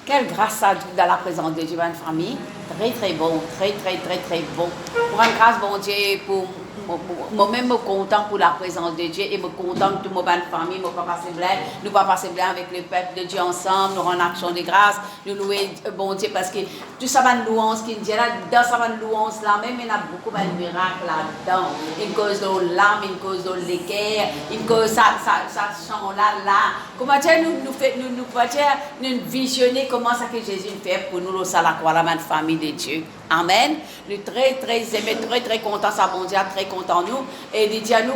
Quelle grâce à Dieu dans la présence de Dieu, ma famille. Très, très bon. Très, très, très, très bon. Pour une grâce, bon Dieu, pour moi-même, me content pour la présence de Dieu et me content de toute ma famille, mon papa Semblant, nous papa Semblant avec le peuple de Dieu ensemble, nous rendons action de grâce, nous louer bon Dieu parce que tout ça va une louange qui dit là, dans ça va une louange là, même il y a beaucoup de miracles là-dedans. Une cause de l'âme, une cause de l'équerre, une cause ça chant là. Comment dire, nous visionner comment ça que Jésus fait pour nous, ça la croix, la famille de Dieu. Amen. Nous très, très aimés, très, très contents, ça bon Dieu, très contents nous. Et il dit à nous,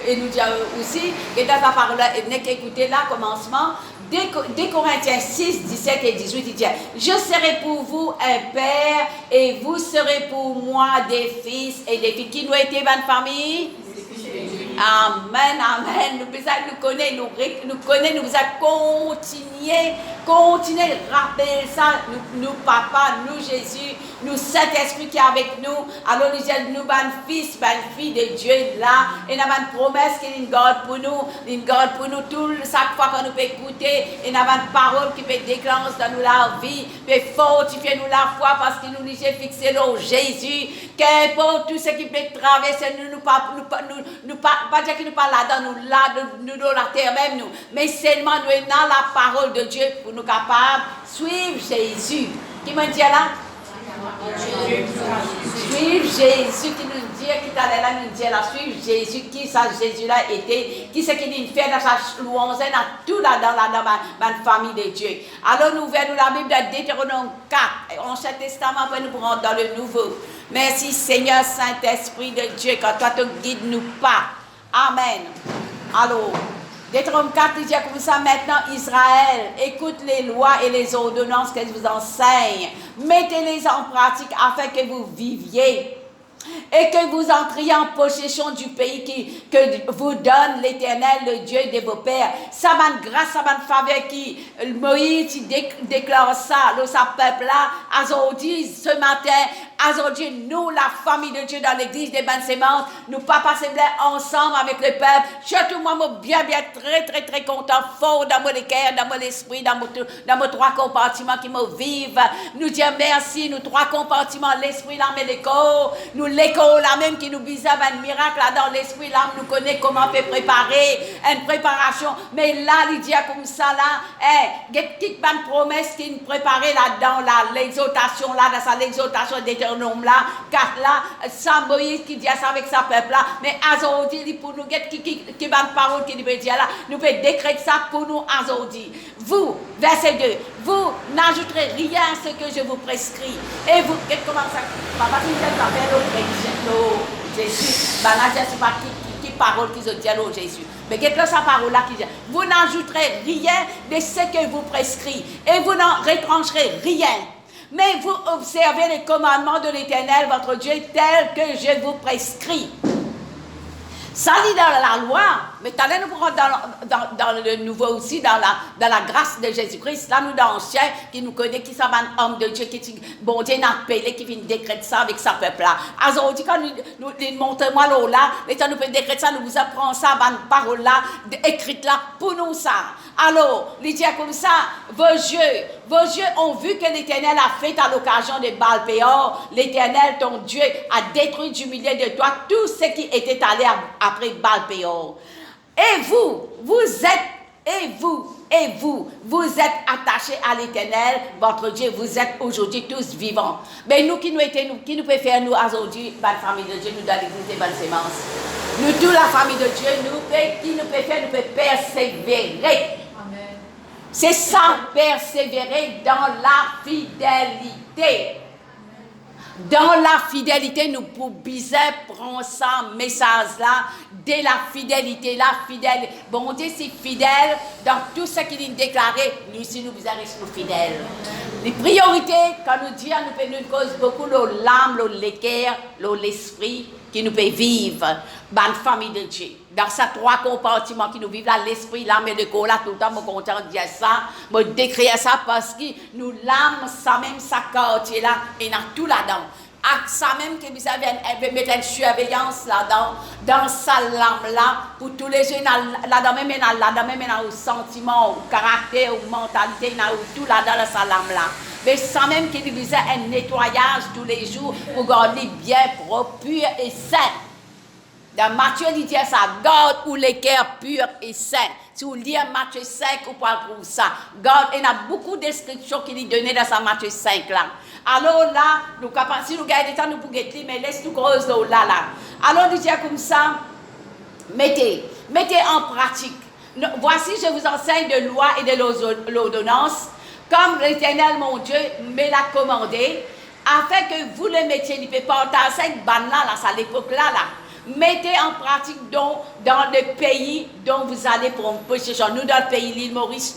et nous dit aussi, et dans la parole, n'est qu'écouter là, commencement, dès Corinthiens 6, 17 et 18, il dit, je serai pour vous un père, et vous serez pour moi des fils et des filles. Qui nous été, bonne famille? Amen, amen. Nous connaissons, nous allons continuer, rappeler ça, nous papa, nous Jésus, nous Saint-Esprit qui est avec nous. Alors nous disons, nous, bonnes fils, bonnes filles de Dieu là, et nous avons une promesse qu'il une garde pour nous, tout chaque fois qu'on nous peut écouter, et nous avons une parole qui peut déclencher dans nous la vie, peut fortifier nous la foi parce que nous disons fixer l'eau Jésus, qu'importe tout ce qui peut traverser nous pas dire qu'il nous parle là-dedans, nous dans la terre même, nous. Mais seulement nous avons la parole de Dieu pour nous capables de suivre Jésus. Qui me dit là? Suivre Jésus qui nous dit, qui t'allait là, nous dit là, suivre Jésus, qui ça Jésus-là était, qui c'est qui nous fait dans sa louange, dans tout là, dans la famille de Dieu. Alors nous ouvrons la Bible de Deutéronome 4, Ancien Testament, pour nous prendre dans le Nouveau. Merci Seigneur Saint-Esprit de Dieu, quand toi te guides nous pas. Amen. Alors, Deutéronome 4 dit comme ça, maintenant Israël, écoute les lois et les ordonnances que je vous enseigne. Mettez-les en pratique afin que vous viviez et que vous entriez en possession du pays que vous donne l'Éternel, le Dieu de vos pères. Ça va grâce à ma faveur qui Moïse déclare ça, sa peuple là, aujourd'hui, ce matin, aujourd'hui, nous, la famille de Dieu dans l'église des bonnes semences, nous papa Semblant ensemble avec le peuple. Surtout moi, bien, très, très, très content, fort dans mon cœur, dans mon esprit, dans mes trois compartiments qui me vivent. Nous disons merci, nous trois compartiments, l'esprit, l'âme et le corps. Nous l'école là même qui nous visait un miracle là dans l'esprit, l'âme nous connaît comment on peut préparer une préparation. Mais là, il dit comme ça là, il y a une promesse qui nous préparait là-dedans, là, l'exaltation là, dans sa l'exaltation d'Éternome là, car là, Saint Moïse qui dit ça avec sa peuple là, mais aujourd'hui, pour nous, qui va une parole qui nous peut dire là, nous peut décréter ça pour nous aujourd'hui. Vous, verset 2, vous n'ajouterez rien à ce que je vous prescris. Et vous, comment ça, papa, qui vient de faire Jésus, c'est pas qui parole qui se dit à Jésus. Mais qu'est-ce que sa parole là qui dit? Vous n'ajouterez rien de ce que vous prescrit et vous n'en retrancherez rien. Mais vous observez les commandements de l'Éternel, votre Dieu, tels que je vous prescris. Ça dit dans la loi, mais t'allais nous prendre dans le nouveau aussi, dans la grâce de Jésus-Christ. Là, nous, dans l'ancien, qui nous connaît, qui savent un homme de Dieu, qui bon Dieu n'a appelé, qui vient décréter ça avec sa peuple là. Aujourd'hui, quand nous montrez-moi là, l'État nous peut décréter ça, nous vous apprenons ça, une parole là, écrite là, pour nous ça. Alors, il dit comme ça, vos yeux ont vu que l'Éternel a fait à l'occasion de Baal-Péor. L'Éternel, ton Dieu, a détruit du milieu de toi tout ce qui était allé après Baal-Péor. Et vous êtes attachés à l'Éternel, votre Dieu, vous êtes aujourd'hui tous vivants. Mais nous qui nous peut faire nous aujourd'hui, la famille de Dieu, nous dans l'église des bonnes semences. Nous, toute la famille de Dieu, nous peut persévérer. C'est ça, persévérer dans la fidélité. Dans la fidélité, nous pouvons prendre ça, message-là, de la fidélité, Bon Dieu, c'est fidèle dans tout ce qu'il a déclaré. Nous, si nous restons fidèles. Les priorités, quand nous disons, nous cause beaucoup l'âme, l'équerre, l'esprit, qui nous peut vivre dans la famille de Dieu. Dans ces trois compartiments qui nous vivent là, l'esprit, l'âme et le corps, là, tout le temps, je suis content de dire ça, je décrire ça parce que nous, l'âme, ça même, ça quartier là, et dans tout là-dedans. À ça même que vous avez mettre une surveillance là-dedans, dans sa lame-là, pour tous les jeunes, là-dedans même, au sentiment, au caractère, aux mentalités, tout là-dedans, dans sa lame-là. Mais ça même qu'il vous a un nettoyage tous les jours pour garder bien propre, pur et sain. Dans Matthieu, il dit ça, garde ou les cœurs purs et sains. Si vous lisez Matthieu 5, vous pouvez trouver ça. Garde, il y a beaucoup de descriptions qu'il est donné dans sa Matthieu 5 là. Alors là, nous capables, si nous gagnons du temps, nous pouvons guetter, mais laisse-nous creuser là. Alors, il dit comme ça, mettez en pratique. Voici, je vous enseigne de loi et de l'ordonnance, comme l'Éternel, mon Dieu, me l'a commandé, afin que vous le mettiez, il ne peut pas en cette banne-là, à l'époque là. Mettez en pratique dans le pays dont vous allez pour un possession. Nous, dans le pays l'île Maurice,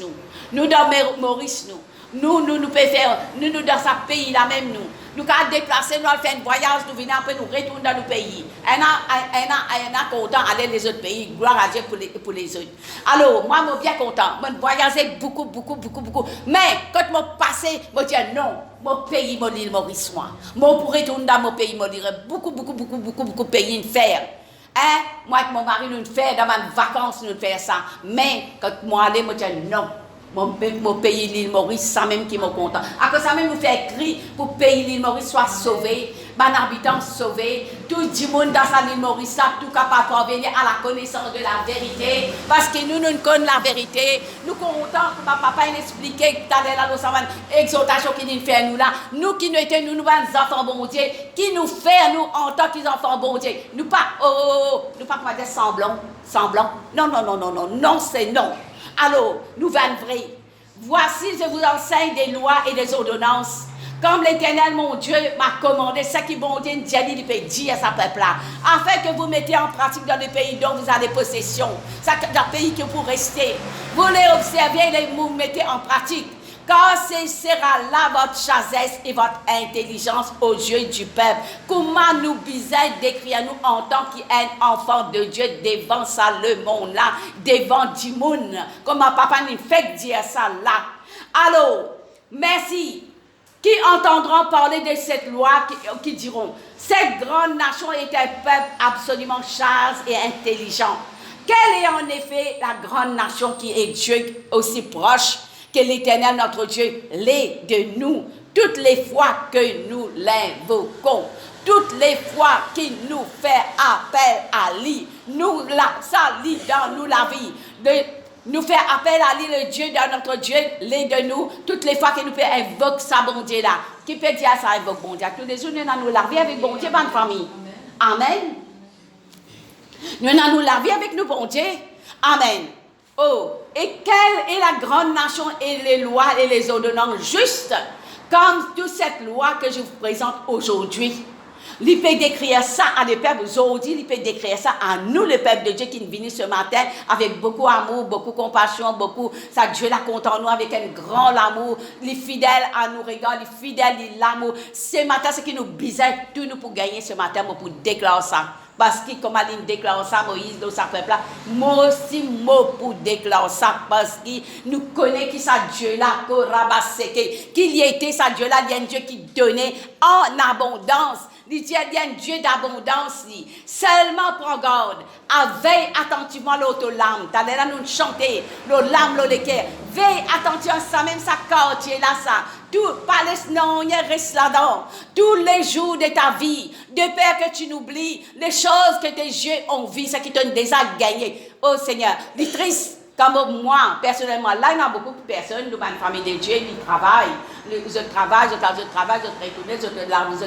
nous dans Maurice, nous pouvons faire, nous dans ce pays-là même, nous allons déplacer, nous allons faire un voyage, nous venons après, nous retournons dans le pays. On a content d'aller dans les autres pays, gloire à Dieu pour les autres. Alors, moi, je suis bien content, je voyage beaucoup. Mais, quand je passe, je dis non, mon pays, mon île Maurice, moi. Je pourrais retourner dans mon pays, je dirais beaucoup de pays à faire. Moi, avec mon mari, nous faisons dans mes vacances, nous faisons ça. Mais, quand moi, je dis non. Mon pays l'île Maurice, ça même qui me content. À cause ça même nous fait écrit pour que le pays l'île Maurice soit sauvé, les habitants sauvés, tout le monde dans sa l'île Maurice, tout capable de parvenir à la connaissance de la vérité. Parce que nous connaissons la vérité. Nous sommes contents que ma papa ait expliqué que tu là, nous avons une exhortation qui nous fait nous là. Nous qui nous étions, nous enfants bon Dieu, qui nous fait nous en tant qu'enfants bon Dieu. Nous pas, nous pas dire semblant. Non, c'est non. Alors, nous allons vrai. Voici, je vous enseigne des lois et des ordonnances. Comme l'Éternel, mon Dieu, m'a commandé, ce qui bon Dieu il peut dire à sa peuple-là, afin que vous mettez en pratique dans le pays dont vous avez possession. C'est un pays que vous restez. Vous les observez et vous mettez en pratique. Car ce sera là votre sagesse et votre intelligence aux yeux du peuple. Comment nous bisons d'écrire nous en tant qu'enfant de Dieu devant ça le monde là, devant du monde. Comme ma papa nous fait dire ça là. Alors, merci. Qui entendront parler de cette loi, qui diront, cette grande nation est un peuple absolument sage et intelligent. Quelle est en effet la grande nation qui est Dieu aussi proche que l'Éternel, notre Dieu, l'est de nous, toutes les fois que nous l'invoquons, toutes les fois qu'il nous fait appel à lui, ça lit dans nous la vie, nous fait appel à lui, le Dieu dans notre Dieu, l'est de nous, toutes les fois que nous peut invoquer ça, bon Dieu là. Qui peut dire ça, invoque bon Dieu? Tous les jours, nous allons la vie avec bon Dieu, bonne famille. Amen. Nous allons la vie avec nous, bon Dieu. Amen. Oh, et quelle est la grande nation et les lois et les ordonnances justes, comme toute cette loi que je vous présente aujourd'hui. Il peut décrire ça à le peuple aujourd'hui, il peut décrire ça à nous, le peuple de Dieu qui nous vient ce matin avec beaucoup d'amour, beaucoup de compassion, ça Dieu l'a compte en nous avec un grand amour, il est fidèle à nous regarder, il est fidèle à l'amour. Ce matin, c'est qui nous bisait tout nous pour gagner ce matin, pour déclarer ça. Parce que, comme Aline déclare ça, Moïse, dans sa peuple là, moi aussi, moi pour déclarer ça, parce que nous connaissons qui ça Dieu là, qu'il y était ça Dieu là, il y a un Dieu qui donnait en abondance. Il y a un Dieu d'abondance. Seulement prends garde. Veille attentivement l'autre lame. T'as là nous chanter. L'autre lame, l'autre cœur. Veille attentivement ça, même ça quartier là, ça. Tout, non, il reste là-dedans. Tous les jours de ta vie, de peur que tu n'oublies les choses que tes yeux ont vues, ce qui t'ont déjà gagné. Oh Seigneur, les tristes. Comme moi, personnellement, là, il y a beaucoup de personnes, nous, une famille de Dieu, qui travaillent. Je travaille, je retourne,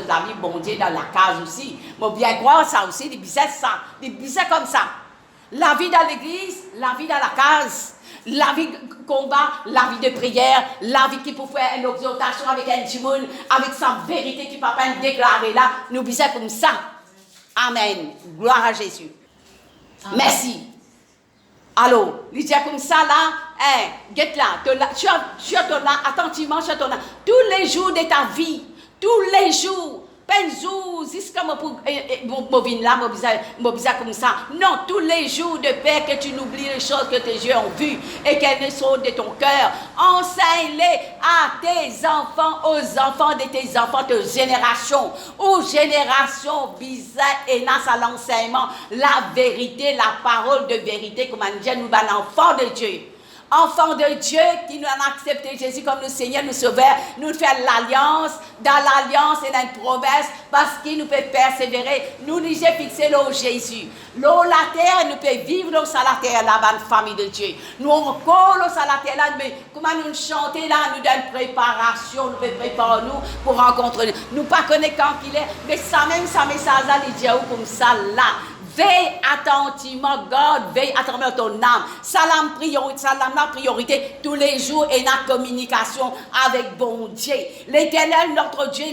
la vie, bon Dieu, dans la case aussi. Mais bien croire ça aussi, des bisets ça, des bisets comme ça. La vie dans l'église, la vie dans la case, la vie de combat, la vie de prière, la vie qui peut faire une exhortation avec un timon, avec sa vérité qui peut pas déclarer là, nous bisets comme ça. Amen. Gloire à Jésus. Amen. Merci. Alors, il dit comme ça là, get là, tu es là, attentivement, tu es là. Tous les jours de ta vie, tous les jours, un jour, jusqu'à mon vin là, mon bizarre comme ça. Non, tous les jours de paix que tu n'oublies les choses que tes yeux ont vues et qu'elles ne sortent de ton cœur. Enseigne-les à tes enfants, aux enfants de tes enfants de génération. Aux générations bizarres et dans à l'enseignement, la vérité, la parole de vérité, comme on dit, nous, l'enfant de Dieu. Enfants de Dieu qui nous ont accepté Jésus comme le Seigneur, nous sauveur, nous fait l'alliance, dans l'alliance et dans une promesse, parce qu'il nous peut persévérer, nous nous avons fixé l'eau Jésus. L'eau, la terre, nous peut vivre l'eau sur la terre, là, dans la famille de Dieu. Nous, on colle l'eau sur la terre, là, mais comment nous chanter là, nous donne préparation, nous peut préparer nous pour rencontrer nous. Nous pas connaître quand il est, mais ça même, ça message là, il dit comme ça là. Veille attentivement, God, veille attentivement ton âme. Salam la priorité tous les jours et la communication avec bon Dieu. L'Éternel, notre Dieu,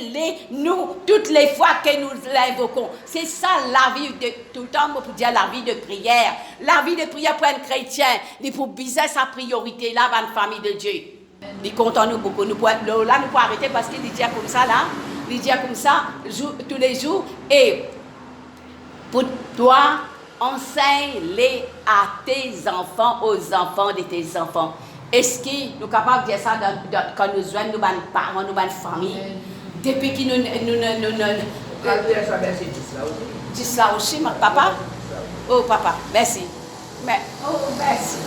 nous, toutes les fois que nous l'invoquons. C'est ça la vie de tout le temps, pour dire la vie de prière. La vie de prière pour un chrétien, il faut biser sa priorité là dans la famille de Dieu. Il compte nous beaucoup. Nous pouvons arrêter parce qu'il dit comme ça là. Il dit comme ça tous les jours et pour toi, enseigne-les à tes enfants, aux enfants de tes enfants. Est-ce que nous sommes capables de dire ça quand nous joignons nos parents, nos familles? Depuis que nous... Dis ça aussi, papa? Oh, papa, merci. Merci.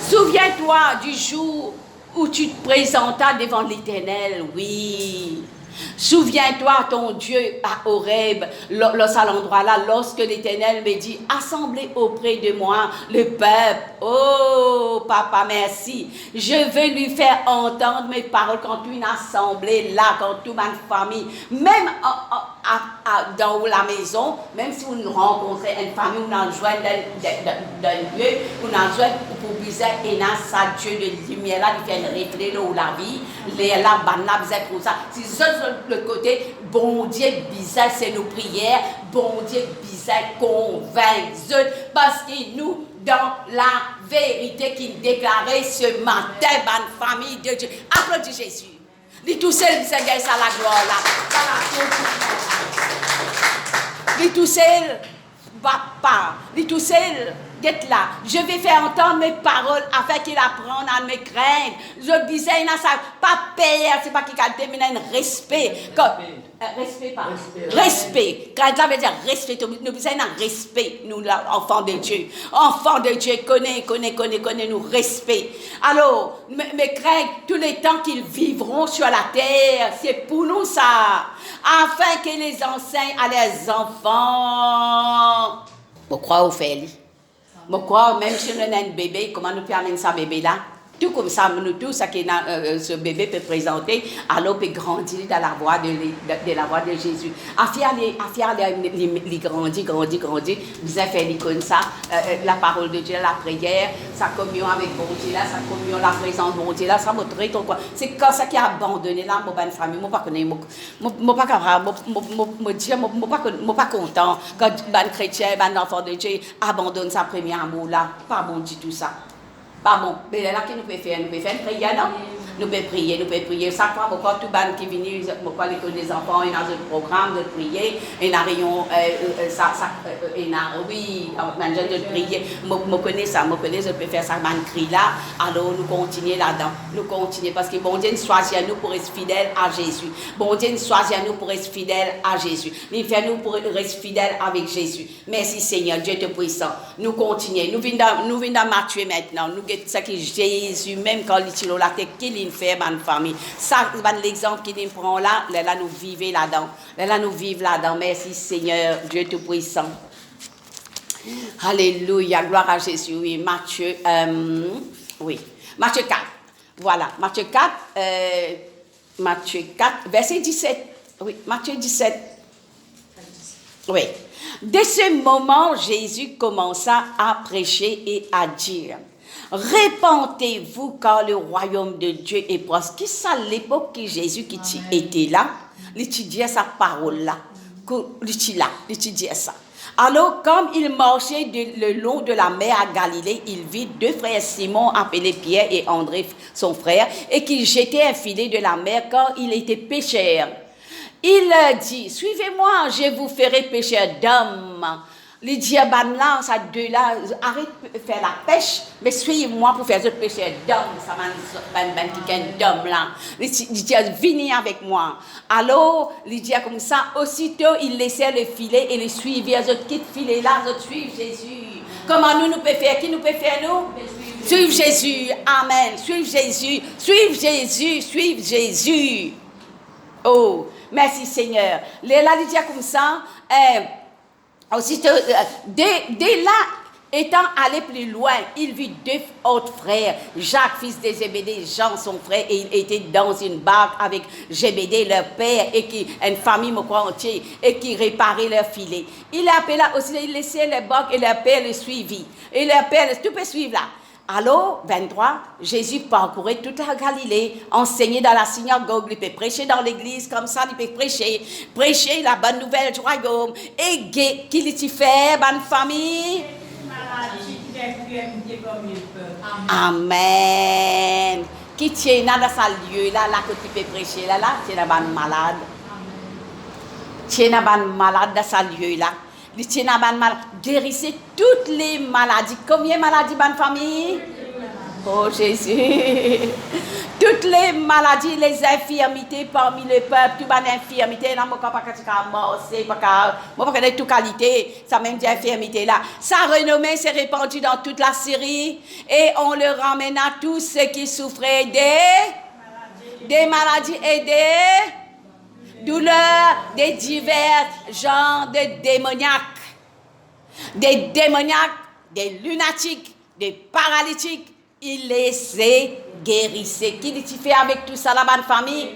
Souviens-toi du jour où tu te présentas devant l'Éternel, oui. Souviens-toi, ton Dieu, à Horeb, à l'endroit-là, lorsque l'Éternel me dit, assemblez auprès de moi le peuple. Oh, papa, merci. Je vais lui faire entendre mes paroles quand une assemblée là, quand toute ma famille, même dans la maison, même si vous nous rencontrez une famille, vous nous joignez d'un lieu, vous nous joignez pour biser et dans sa Dieu de lumière là, il fait une reflet dans la vie, les là, banna, biser pour ça. Si le côté, bon Dieu, bizarre, c'est nos prières, bon Dieu, bizarre, convainc, parce que nous, dans la vérité qu'il déclarait ce matin, dans la famille de Dieu, applaudis Jésus. Dis tout seul, Seigneur, ça la gloire là. Dis tout seul, papa, dis tout seul. D'être là, je vais faire entendre mes paroles afin qu'il apprenne à me craindre. Je disais, il n'a pas payer, c'est pas qu'il a terminé un respect. Respect, pas. Respect. Quand ça veut dire respect, nous disons un respect, nous, enfants de Dieu. Enfants de Dieu, connaît, nous respect. Alors, me craindre tous les temps qu'ils vivront sur la terre, c'est pour nous ça. Afin qu'ils les enseignent à leurs enfants. Vous croyez au fait? Je crois, même si on a un bébé, comment nous pouvons amener ce bébé là? Tout comme ça, nous tous, ce bébé peut présenter, alors peut grandir dans la voie de la voie de Jésus. Affaire les grandir, vous avez fait comme ça, la parole de Dieu, la prière, sa communion avec bon Dieu là, sa communion, la présence de bon Dieu là, ça me traite quoi. C'est comme ça qu'il a abandonné là, mon bonne famille, moi pas connaître, moi pas capable, moi pas content quand un chrétien, un enfant de Dieu abandonne sa première amour là, pas bon dit tout ça. Pas bon, mais là, qu'est-ce que nous pouvons faire? Nous pouvons faire une prière, non? Nous pouvons prier. Chaque fois, quand tout le monde qui vient, l'école des enfants, il y a un programme de prier, il y a un rayon, oui, de prier. Je connais ça, je peux faire ça, je crie là. Alors, nous continuons là-dedans. Nous continuons parce que bon Dieu nous choisit nous pour être fidèles à Jésus. Bon Dieu nous choisit nous pour être fidèles à Jésus. Il fait nous pour être fidèles avec Jésus. Merci Seigneur, Dieu te puissant. Nous continuons. Nous venons dans Matthieu maintenant. Nous ça que Jésus, même quand il est la tête, qu'il fait dans la famille. Ça, c'est l'exemple qu'il prend là, là nous vivons là-dedans. Là nous vivons là-dedans. Merci Seigneur, Dieu Tout-Puissant. Alléluia, gloire à Jésus. Oui, Matthieu 4. Voilà, Matthieu 4, verset 17. Oui, Matthieu 17. Oui. Dès ce moment, Jésus commença à prêcher et à dire: répentez-vous car le royaume de Dieu est proche. Qui ça l'époque que Jésus qui était là, il disait sa parole là, il disait ça. Alors, comme il marchait le long de la mer à Galilée, il vit deux frères Simon, appelés Pierre et André, son frère, et qui jetaient un filet de la mer car il était pêcheur. Il dit, suivez-moi, je vous ferai pêcheur d'hommes. Il dit, là, ça deux là, arrête de faire la pêche, mais suivez-moi pour faire ce pêcheur d'hommes, ça m'a d'hommes là. Il dit, venez avec moi. Alors, il dit comme ça, aussitôt, il laissait le filet et le suivait. Les autres quittent le filet là, les autres suivent Jésus. Comment nous pouvons faire? Qui nous peut faire nous? Suivre Jésus. Amen. Suivre Jésus. Suivre Jésus. Suivre Jésus. Oh, merci Seigneur. Là, il dit comme ça, aussitôt, dès là, étant allé plus loin, il vit deux autres frères, Jacques, fils de Zébédée, Jean, son frère, et il était dans une barque avec Zébédée, leur père, et qui, une famille, me croit entière, et qui réparait leur filet. Il appela aussi, il laissait les barques, et leur père le suivit. Et leur père, tu peux suivre là. Alors, 23, Jésus parcourait toute la Galilée, enseignait dans la synagogue, il peut prêcher dans l'église, comme ça, il peut prêcher la bonne nouvelle du royaume. Et qu'il y fait, bonne famille? Amen. Qui tient dans ce lieu là, là que tu peux prêcher là, tu es un malade. Tu es un malade dans ce lieu là. Tu es un malade. Guérissez toutes les maladies. Combien de maladies, bonne famille? Oh Jésus. Toutes les maladies, les infirmités parmi le peuple, toutes les infirmités, non, je ne sais pas toute qualité, ça même dit infirmité là. Sa renommée s'est répandue dans toute la Syrie et on le ramena à tous ceux qui souffraient des maladies et des douleurs, des divers genres de démoniaques. Des démoniaques, des lunatiques, des paralytiques. Il les guérissait. Qui dit fait avec tout ça, la bonne famille?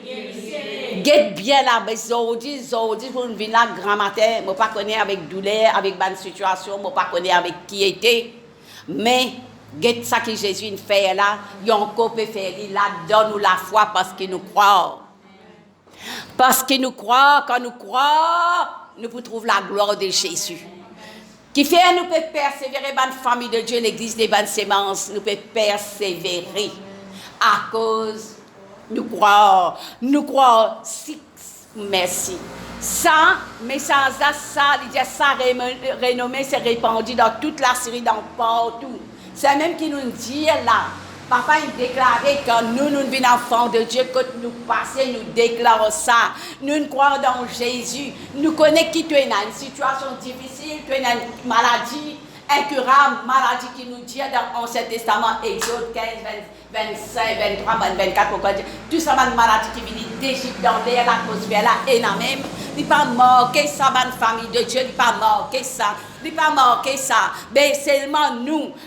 Guette bien la maison, aujourd'hui, pour une vie là, grand matin, je ne pas connaître avec douleur, avec bonne situation, je ne pas connaître avec qui était. Mais, guette ça que Jésus fait là, il y a encore peut faire, il donne-nous la foi parce qu'il nous croit. Parce qu'il nous croit, quand nous croyons, nous pouvons trouver la gloire de Jésus. Qui fait nous peut persévérer, bonne famille de Dieu, l'église des bonnes semences, nous peut persévérer à cause nous croire, merci. Ça, mais ça, il dit ça renommée s'est répandue dans toute la Syrie, dans partout. C'est même qui nous dit là. Papa, il déclarait que nous sommes enfants de Dieu, que nous passons, nous déclarons ça. Nous croyons dans Jésus. Nous connaissons qui tu es dans une situation difficile, tu es dans une maladie, incurable, maladie qui nous dit dans l'Ancien Testament, Exode 15, 25, 23, 24, pourquoi dire, tout ça, une maladie qui vient d'Égypte, dans l'air, l'atmosphère, là, et là même, il n'est pas marqué ça, une famille de Dieu, il n'est pas marqué ça. Il n'est pas marqué ça. Mais seulement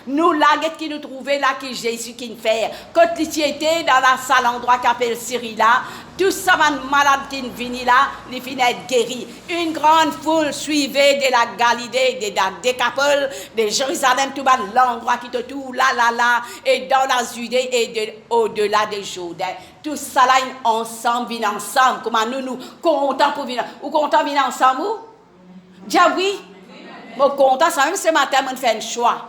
nous là, qui nous trouvons là, qui Jésus qui nous fait. Quand il était dans la salle endroit qu'appelle Syrie là, tout ça, un malade qui vient là, il finit être guéri. Une grande foule suivait de la Galilée, de la Décapole, de Jérusalem, tout l'endroit qui te tout là, et dans la Judée et au-delà des Jourdain. Tout ça là, ensemble, vient ensemble. Comment nous comptons pour venir. Ou comptons venir ensemble, ou? Dis oui. Je suis content, ça même ce matin, je fais un choix.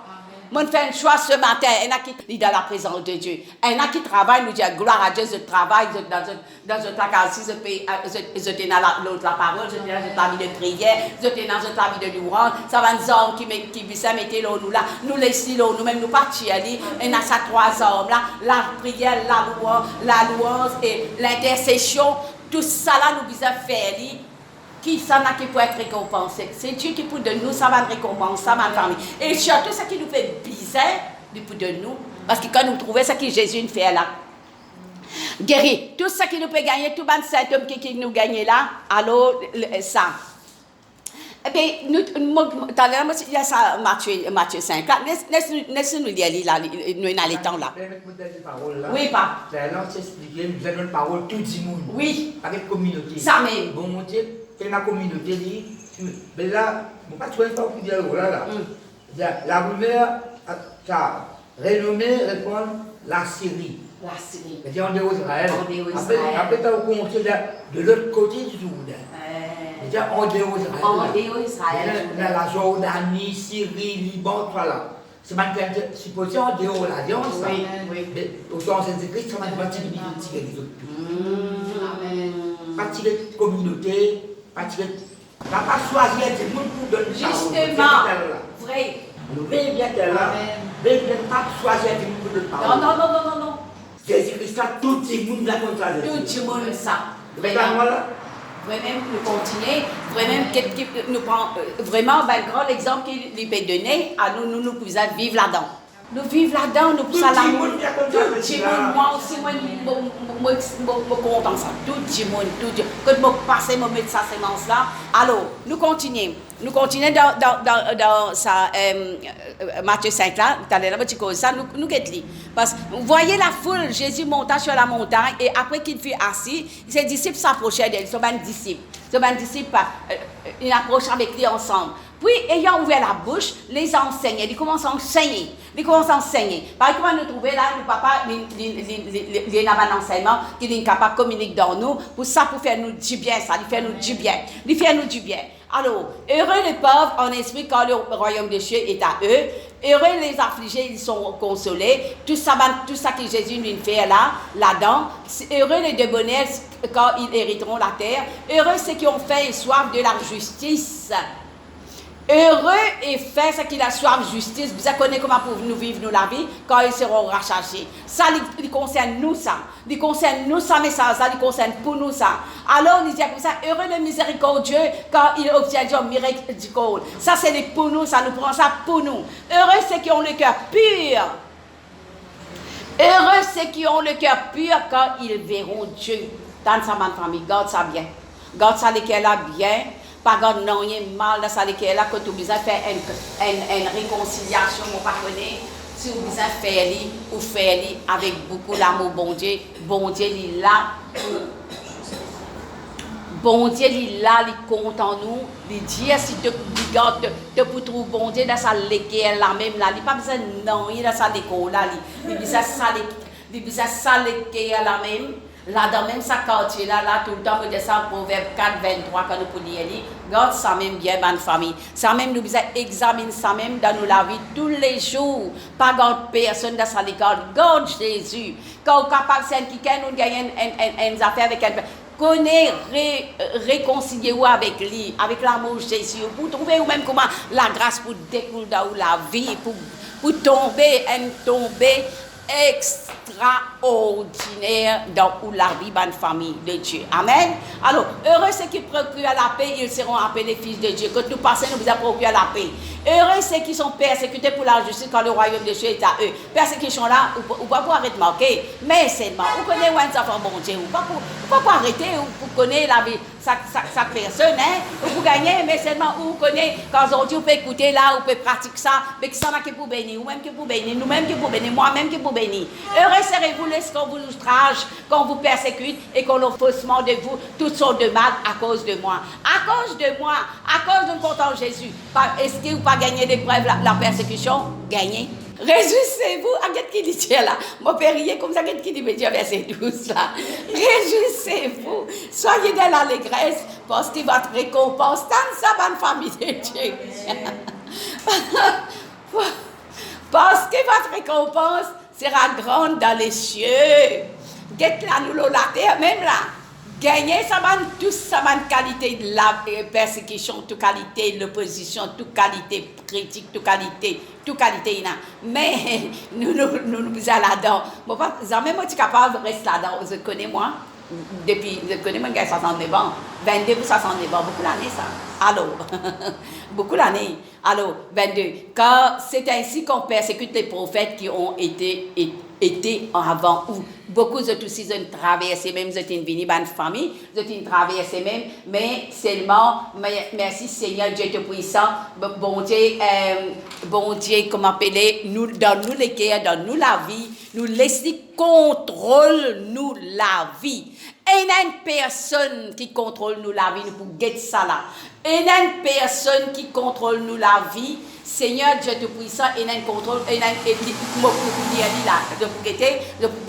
Je fais un choix ce matin. Il y en a qui sont dans la présence de Dieu. Il y en a qui travaillent, nous disent gloire à Dieu, je travaille dans un placard, je suis dans la parole, je suis dans la vie de prière, je suis dans la vie de louange. Ça va nous hommes qui mettent nous là. Nous laissons nous-mêmes, nous partir. Il y a ça 3 hommes là. La prière, la louange et l'intercession. Tout ça là, nous devons faire. Qui ça n'a qui peut être récompensé. C'est Dieu qui peut de nous, ça va récompenser, ça va famille. Et surtout, ce qui nous fait bizarre, il peut de nous. Parce que quand nous trouvons ce que Jésus nous fait là, guéri, tout ce qui nous peut gagner, tout le symptôme qui nous gagne là, alors ça. Et bien, il y a ça, Matthieu 5, là, laisse-nous lire là, nous dans les temps là. Oui, pas. Là, c'est expliqué, nous avons une parole tout le monde. Oui. Avec communauté. Ça même. Bon, mon Dieu. Et la communauté dit, mais là, je ne sais pas si vous dire là. La rumeur, ça, renommée répond la Syrie. La Syrie. C'est-à-dire en dehors d'Israël. Après, tu as compté de l'autre côté du Jourdain. C'est-à-dire en dehors d'Israël. En dehors d'Israël. La Jordanie, Syrie, Liban, voilà. C'est maintenant supposé en dehors de l'Alliance. Oui. Mais au sens de Christ, ça m'a dit que tu as dit les autres. Amen. Pas de tirer communauté, pas choisir des gens pour donner Justement, vrai. Nous veillons bien là, veillons pas choisir des gens pour donner parole. Non. Jésus-Christ, tout le monde l'a comme ça. Tout le monde ça. Vraiment, Vraiment, nous continuons, vraiment, un grand exemple qu'il peut donner, à nous pouvons vivre là-dedans. Nous vivons là-dedans, nous pouvons l'amour. Tout le monde, moi aussi, moi, je suis content ça. Tout le monde, quand je passe, je mets sa sémence là. Alors, nous continuons. Nous continuons dans ça, Matthieu 5 là, nous quittons. Parce que vous voyez la foule, Jésus monta sur la montagne et après qu'il fut assis, ses disciples s'approchaient d'elle, son disciples. Ils approchent avec lui ensemble. Puis, ayant ouvert la bouche, les enseignants, ils commencent à enseigner. Par exemple, nous trouvons là, le papa, il a un enseignement qui est capable de communiquer dans nous, pour faire nous du bien, il fait nous du bien. Alors, heureux les pauvres en esprit quand le royaume des cieux est à eux. Heureux les affligés, ils sont consolés. Tout ça que Jésus nous fait là-dedans. Heureux les débonnaires quand ils hériteront la terre. Heureux ceux qui ont faim et soif de la justice. Heureux et fait ce qu'il a soif de justice. Vous connaissez comment pour nous vivre nous la vie quand ils seront rattachés. Ça, il concerne nous ça. Il concerne nous ça, mais ça il concerne pour nous ça. Alors, il dit comme ça, heureux les miséricordieux quand ils obtiennent du miséricorde. Ça, c'est pour nous, ça nous prend ça pour nous. Heureux ceux qui ont le cœur pur. Heureux ceux qui ont le cœur pur quand ils verront Dieu. Dans sa famille, garde ça bien. Garde ça lesquels là bien. Pas garde non, il y a mal dans ça lesquels là quand tu as besoin de faire une réconciliation, mon pas connaît. Si vous besoin de faire ou faire avec beaucoup d'amour, bon Dieu, il est là. Bon Dieu, il est là, il compte en nous. Il dit, si tu regardes, tu peux trouver bon Dieu dans sa lesquels là même là. Il n'a pas besoin de non, il est dans sa l'école là. Il a besoin de ça lesquels là même. Là, dans même sa quartier, là, tout le temps, vous descendez Proverbe 4, 23, quand nous pouvons lire, garde ça même bien, bonne famille. Ça même, nous devons examiner ça même dans nos la vie tous les jours. Pas garde personne dans sa garde. Garde Jésus. Quand on est capable, c'est qui nous gagne une affaire avec elle. Connais, réconciliez-vous avec lui, avec l'amour de Jésus. Pour trouver ou même comment la grâce pour découler dans la vie, pour tomber extraordinaire dans la vie de famille de Dieu. Amen. Alors, heureux ceux qui procurent la paix, ils seront appelés fils de Dieu. Quand nous passons, nous vous procurons la paix. Heureux ceux qui sont persécutés pour la justice quand le royaume de Dieu est à eux. Persécution là, ou pas pour arrêter de marquer, mais seulement, vous connaissez où ça fait bon Dieu, ou pas pour arrêter, ou pour connaître la vie, chaque personne, hein, ou pour gagner, mais seulement, vous connaissez, quand on dit, vous pouvez écouter là, vous pouvez pratiquer ça, mais que ça n'a que pour bénir, ou même que pour bénir, nous-mêmes que pour bénir, moi-même que pour bénir. Heureux serez-vous lorsqu'on vous outrage, qu'on vous persécute et qu'on a faussement de vous toutes sortes de mal à cause de moi. À cause de moi, à cause de mon content Jésus. Est-ce que vous pas gagner l'épreuve, la persécution? Gagnez. Réjouissez-vous. Qu'est-ce qu'il dit là? Mon père, il est comme ça, qu'est-ce qu'il dit, verset 12 là? Réjouissez-vous. Soyez dans l'allégresse parce que votre récompense, dans sa bonne famille de Dieu. Parce que votre récompense sera grande dans les cieux. Qu'est-ce là, nous la terre, même là. Gagner, ça va tous, ça va qualité de la persécution, toute qualité, l'opposition, toute qualité critique, toute qualité, mais nous sommes là-dedans. Bon, même moi, tu es capable de rester là-dedans. Je connais moi, depuis, je connais moi, j'ai 69 ans, 22 ou 69 ans, beaucoup d'années ça. Alors, beaucoup d'années. Alors, 22. Car c'est ainsi qu'on persécute les prophètes qui ont été avant, où beaucoup de tous ils ont traversé, même ils ont venus dans une famille, ils ont traversé même, mais seulement, merci Seigneur Dieu te puissant, bon Dieu, comment appeler, nous, dans nous les cœurs, dans nous la vie, nous laisser contrôle nous la vie. Et il y a une personne qui contrôle nous la vie, nous pour guetter ça là. Et il y a une personne qui contrôle nous la vie. Seigneur Dieu Tout-Puissant, il y a un contrôle, il y a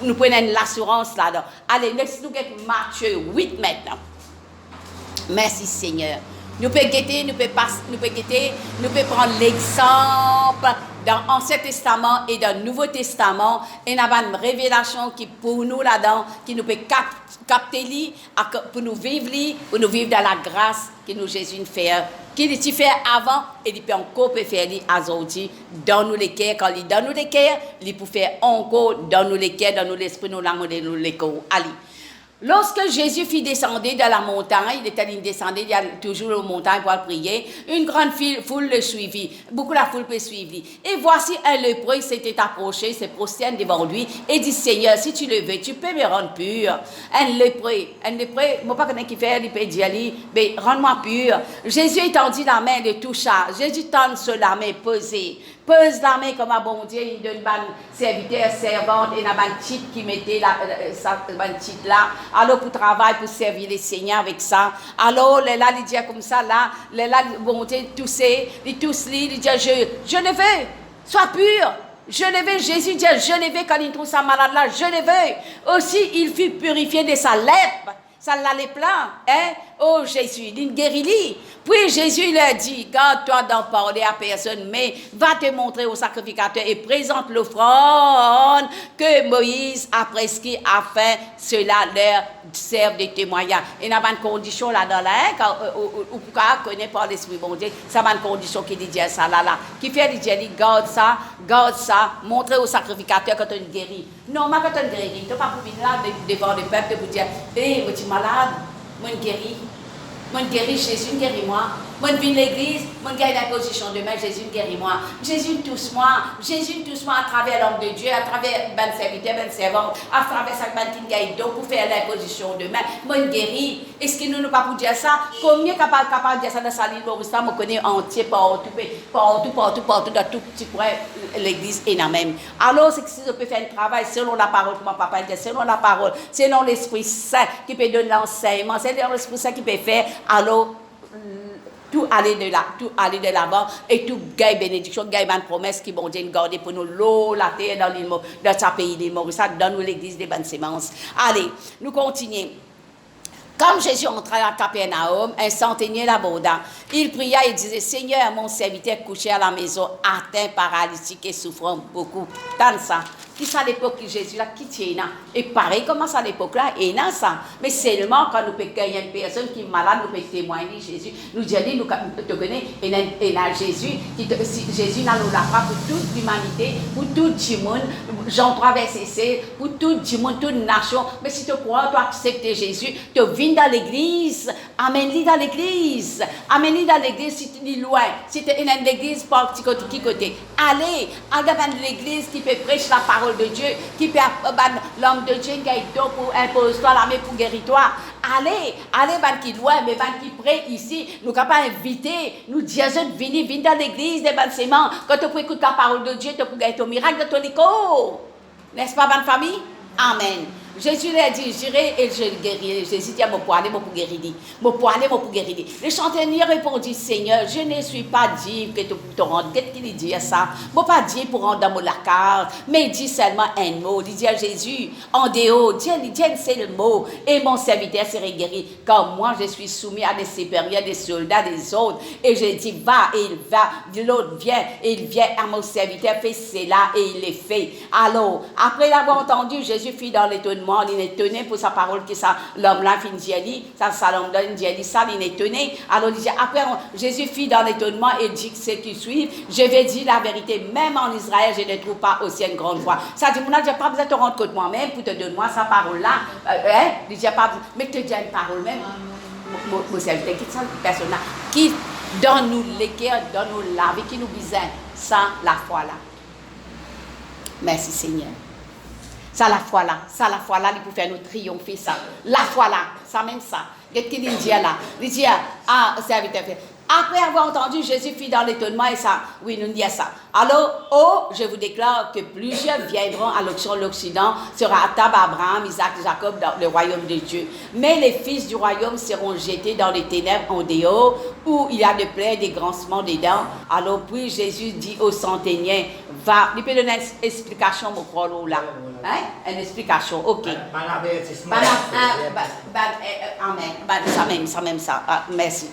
nous prenons l'assurance là-dedans. Allez, laisse-nous guetter Matthieu 8 maintenant. Merci Seigneur. Nous pouvons guetter, nous pouvons prendre l'exemple dans l'Ancien Testament et dans le Nouveau Testament, et il y a une révélation qui pour nous là-dedans, qui nous peut capter, pour nous vivre dans la grâce que nous Jésus fait. Qu'il a fait avant et il peut encore faire aujourd'hui dans nous les cœurs. Quand il dans nous les cœurs, il peut faire encore dans nous les cœurs, dans nous l'esprit, nous l'âme, dans nous les corps. Allez. Lorsque Jésus fit descendre de la montagne, il était descendu, il y a toujours la montagne pour prier, une grande foule le suivit, beaucoup la foule peut suivre. Et voici un lépreux s'était approché, se prosterne devant lui et dit, Seigneur, si tu le veux, tu peux me rendre pur. Un lépreux, je ne sais pas qui fait, il peut dire, mais rends-moi pur. Jésus étendit la main, le toucha. Jésus tend sur la main, pose la main comme un bon Dieu, il donne un serviteur, servante, et il y a un titre qui mettait un titre là. Alors pour travailler, pour servir les seigneurs avec ça. Alors là, il dit comme ça, là, bon Dieu, tousser, il tousse, il dit, je le veux, sois pur. Je le veux, Jésus dit, je le veux, quand il trouve sa malade là, je le veux. Aussi, il fut purifié de sa lèpre. Ça l'allait plein, hein? Oh Jésus, il guérit. Puis Jésus lui a dit, garde-toi d'en parler à personne, mais va te montrer au sacrificateur et présente l'offrande que Moïse a prescrit afin cela leur serve de témoignage. Et il y a une condition là-dedans, ou pour connaître par l'Esprit bon Dieu, ça va une condition qui dit ça là. Qui fait dit, garde ça, montrer au sacrificateur quand tu guéris. Non, mais quand tu guéris, tu n'as pas pour venir là devant le peuple pour dire, hé, je suis malade, je guéris. Moi, Jésus guéris-moi. Moi, je viens de l'église, moi, je gagne la position de main, Jésus guéris-moi. Jésus touche-moi à travers l'homme de Dieu, à travers ben serviteur, ben servant, à travers sa ben qui gagne donc pour faire la position de main. Moi, je guéris. Est-ce que nous ne pouvons pas dire ça? Combien capable de dire ça dans sa ligne, je connais entier, partout, dans tout petit coin, l'église est la même. Alors, c'est que si je peux faire un travail selon la parole, comme mon papa dit, selon la parole, selon l'Esprit Saint qui peut donner l'enseignement, c'est l'Esprit Saint qui peut faire, alors, tout aller de l'avant et tout gagne bénédiction, gagne une promesse qui bon Dieu garder pour nous l'eau, la terre dans sa pays des morts, ça donne nous l'église des bonnes semences. Allez, nous continuons. Comme Jésus entrait à Capernaum, un centenier l'aborda. Il pria et disait, Seigneur, mon serviteur couché à la maison, atteint, paralytique et souffrant beaucoup. Dans ça. Qui ça à l'époque de Jésus là, qui tient là. Et pareil, comment ça à l'époque là, et là ça. Mais seulement quand nous pouvons gagner une personne qui est malade, nous pouvons témoigner Jésus. Nous disons, nous te connaissons, et là Jésus, Jésus n'a nous l'a pas pour toute l'humanité, pour tout le monde. Jean 3, verset 16, pour tout le monde, toute nation. Mais si tu crois, tu acceptes Jésus, tu viens dans l'église, amène-le dans l'église. Amène-le dans l'église si tu es loin. Si tu es dans l'église, pas qui côté. Allez, dans l'église qui peut prêcher la parole de Dieu, qui peut l'homme de Dieu qui est pour impose-toi la main pour guérir-toi. Allez, qui loin, mais qui prêt ici, nous sommes pas invités, nous disons, venez dans l'église des bonnes semences. Quand tu peux écouter la parole de Dieu, tu peux gagner ton miracle de ton écho. N'est-ce pas, bonne famille? Amen. Jésus lui a dit, j'irai et je guérirai. Jésus dit, mon poids, mon pour guérir. Mon poids, mon pour guérir. Le chanteur répondit, Seigneur, je ne suis pas dit que tu te rendes. Qu'est-ce qu'il dit à ça? Je ne pas dit pour rendre dans mon lacard, mais il dit seulement un mot. Il dit à Jésus, en dehors, Dieu c'est le mot, et mon serviteur serait guéri. Car moi, je suis soumis à des supérieurs, des soldats, des autres. Et je dis, va, et il va. L'autre vient, et il vient à mon serviteur, fait cela, et il le fait. Alors, après l'avoir entendu, Jésus fit dans l'étonnement. Il est étonné pour sa parole que ça l'homme-là finit dit, ça l'homme dit ça, il est étonné. Alors il dit, après Jésus fit dans l'étonnement et dit que ceux qui suivent, je vais dire la vérité, même en Israël, je ne trouve pas aussi une grande foi. Ça dit, je n'ai pas besoin de te rendre compte moi-même pour te donner moi sa parole-là. Il dit, pas mais te dis une parole même. Mon serviteur, qui sont les personnes là, qui dans nous les cœurs, dans nous la vie, qui nous besoin, sans la foi là. Merci Seigneur. Ça la foi là, il peut faire nous triompher ça. La foi là, ça même ça. Qu'est-ce qu'il dit là? Il dit, serviteur, après avoir entendu, Jésus fit dans l'étonnement et ça, oui, nous dit ça. Alors, je vous déclare que plusieurs viendront à l'Occident, sera à table Abraham, Isaac, Jacob dans le royaume de Dieu. Mais les fils du royaume seront jetés dans les ténèbres en dehors, où il y a de plaies, des grincements des dents. Alors, puis Jésus dit au centenier, va, il peut donner une explication, mon frère, là. Hein? Une explication, ok. Amen. Ça même ça. Merci.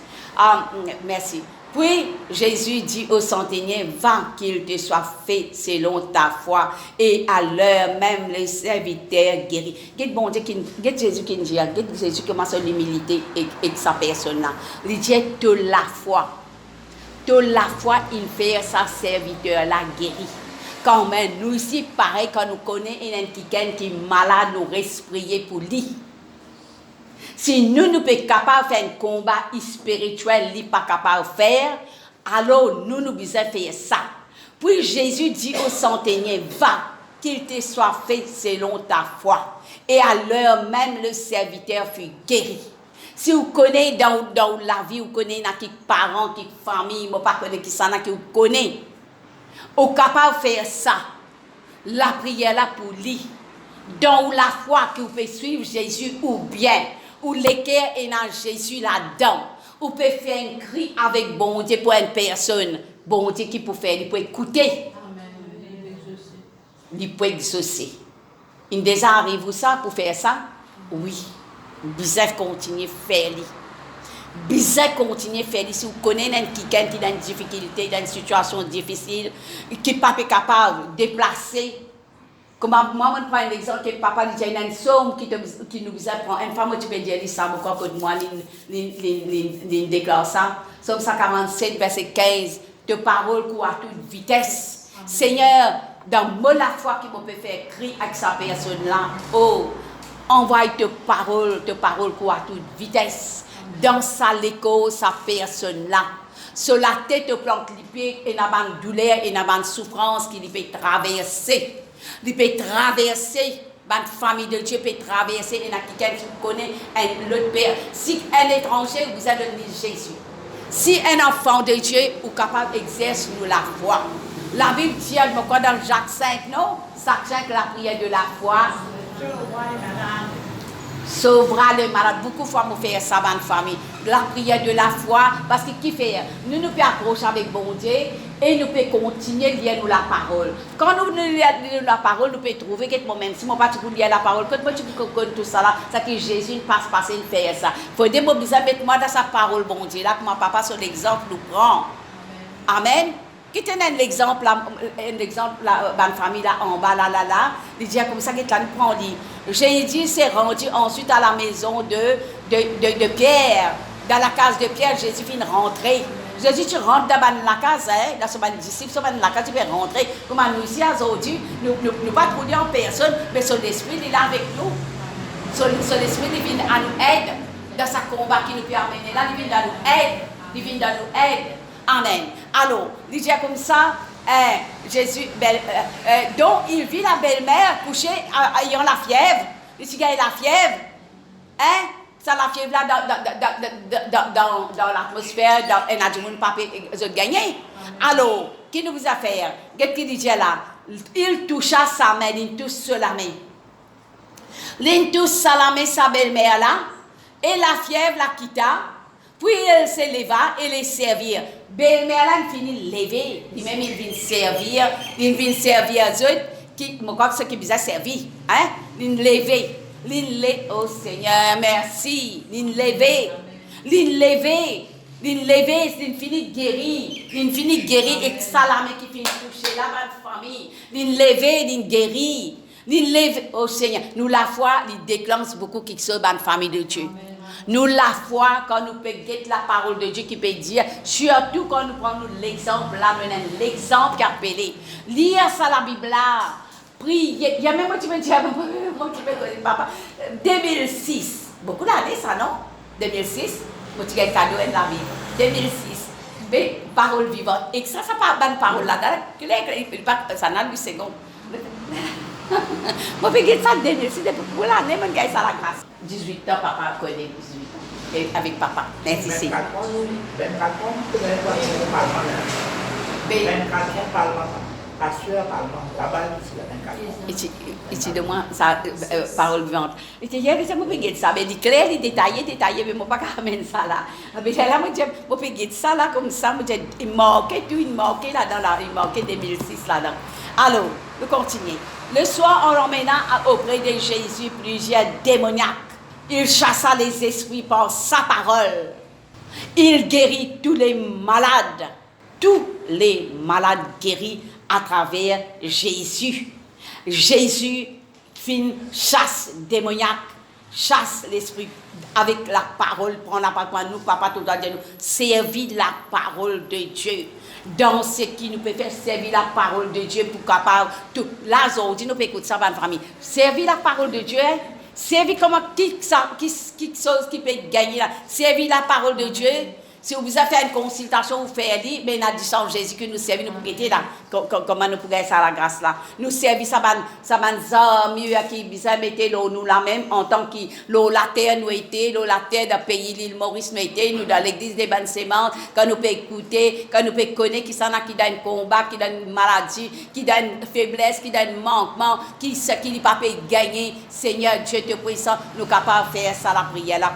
Merci. Puis Jésus dit au centenier, va qu'il te soit fait selon ta foi. Et à l'heure même, les serviteurs guéris. Qu'est-ce bon Dieu qui Jésus qui dit, Jésus commence l'humilité et sa personne là. Il dit de la foi. De la foi, il fait sa serviteur la guéri. Quand même, nous ici, pareil, quand nous connaissons quelqu'un qui est malade, nous respirons pour lui. Si nous ne sommes pas capables de faire un combat spirituel, nous ne sommes pas capables de faire, alors nous devons faire ça. Puis Jésus dit au centenier, va, qu'il te soit fait selon ta foi. Et à l'heure même, le serviteur fut guéri. Si vous connaissez dans la vie, vous connaissez quelques parents, quelques familles, vous ne connaissez pas qui ça, que vous connaissez, vous êtes capable de faire ça. La prière là pour lui. Dans la foi que vous pouvez suivre Jésus ou bien, ou l'équerre est dans Jésus là-dedans. Vous pouvez faire un cri avec bon Dieu pour une personne. Bon Dieu qui peut faire, il peut écouter. Il peut exaucer. Il déjà arrive ça pour faire ça? Oui. Bizarre continue à faire. Bizarre continue à faire. Si vous connaissez quelqu'un qui est dans une difficulté, dans une situation difficile, qui n'est pas capable de déplacer. Comme moi, je prends l'exemple que papa dit, il y a une somme qui nous prend. Une femme, tu peux dire ça, beaucoup de moi, il déclare ça. Somme 147, verset 15, de paroles qui à toute vitesse. Amen. Seigneur, dans la foi qui me peut faire crier avec sa personne-là, oh, envoie tes paroles qui à toute vitesse. Dans sa l'écho, sa personne-là. Sur la tête, de plante l'épée, et n'a pas de douleur, et n'a pas de souffrance qui lui peut traverser. Il peut traverser, la famille de Dieu peut traverser, et il y a quelqu'un qui connaît l'autre père. Si un étranger, vous avez donné Jésus. Si un enfant de Dieu est capable d'exercer la foi. La Bible dit, dans Jacques 5, non? Jacques 5, la prière de la foi. Sauvera le malade. Beaucoup de fois, nous faisons ça dans la famille. La prière de la foi. Parce que qui fait? Nous nous pouvons accrocher avec bon Dieu et nous pouvons continuer à lire la parole. Quand nous lisons la parole, nous pouvons trouver que même si nous ne pouvons pas lire la parole, quand nous connaissons tout ça là, c'est que Jésus passe passer de faire ça. Il faut démobiliser, mettre moi dans sa parole, bon Dieu. Là, comme papa, sur l'exemple, nous prend. Amen. Qui tenait un exemple, la famille là en bas, là, il dit comme ça, qu'il prend, dit. Jésus s'est rendu ensuite à la maison de Pierre. Dans la case de Pierre, Jésus vient rentrer. Jésus, tu rentres dans la case, hein, dans son disciple, dans la case, tu peux rentrer. Comme nous ici, aujourd'hui, nous ne pas trouver en personne, mais son esprit il est là avec nous. Son esprit il vient à nous aider dans sa combat qui nous peut amener là, il vient à nous aider. Il vient à nous aider. Amen. Alors, il dit comme ça, Jésus, donc il vit la belle-mère couchée ayant la fièvre. Il dit qu'il a la fièvre. Hein? Ça, la fièvre là, dans l'atmosphère, et n'a pas gagné. Alors, qui nous a fait? Qu'est-ce qu'il dit là? Il toucha sa main, il touche sur la main. Il touche sa main, sa belle-mère là, et la fièvre la quitta. Puis elle se leva et les servir. Belle-mère là, il finit de lever. Lui-même, il vient servir. Il vient servir aux autres. Qui, je crois que c'est qui bizarre servir. Hein? Il lever. Oh Seigneur, merci. Il lever. Il lever. Il lever, il finit de guérir. Il finit de guérir et ça la main qui finit de toucher la bonne famille. Il lever, il guérir. Il lever. Oh Seigneur, nous la foi, il déclenche beaucoup qui sont dans la famille de Dieu. Amen. Nous la foi, quand nous pouvons guetter la parole de Dieu qui peut dire, surtout quand nous prenons l'exemple là, l'exemple qui a appelé. Lire ça la Bible là, prier. Il y a même moi qui me dit, moi qui me connais papa, 2006, beaucoup d'années ça non? 2006, moi tu as un cadeau de la Bible. 2006, mais parole vivante. Et ça pas bonne parole là, ça n'a 8 secondes. Moi, je vais ça 2006, pour l'année, je vais ça la grâce. 18 ans, papa connaît 18 ans. Et avec papa. Merci, Seigneur. 24 ans, parlement. Pasteur, parlement. Là-bas, ici, 24 ans. Ici, de moi, ça, parole vivante. Et tu dis, je vais ça. Mais clair, détaillé, mais je ne vais pas amener ça là. Mais là, je vais ça là, comme ça. Il manquait tout, il manquait là, il manquait 2006 là-dedans. Alors, nous continuons. Le soir, on l'emmena auprès de Jésus plusieurs démoniaques. Il chassa les esprits par sa parole. Il guérit tous les malades guéris à travers Jésus. Jésus chasse démoniaque, chasse l'esprit avec la parole, prend la parole, nous, papa, tout à nous, servir la parole de Dieu. Dans ce qui nous peut faire servir la parole de Dieu pour capable tout là aujourd'hui nous peut écouter ça bonne famille servir la parole de Dieu servir comment qui chose qui peut gagner là servir la parole de Dieu. Si vous avez fait une consultation, vous faites dire, mais nous avons dit ça Jésus que nous servons, nous pouvons être là. Comment nous pouvons ça la grâce là. Nous servons ça mieux qui bizarre mettez nous la même en tant que la terre nous était, la terre de pays l'île Maurice nous était, nous dans l'église des bonnes semences, quand nous pouvons écouter, quand nous pouvons connaître qui s'en a qui donne combat, qui donne maladie, qui donne faiblesse, qui donne manquement, qui ne peut pas gagner. Seigneur Dieu te puissant, nous sommes capables de faire ça la prière là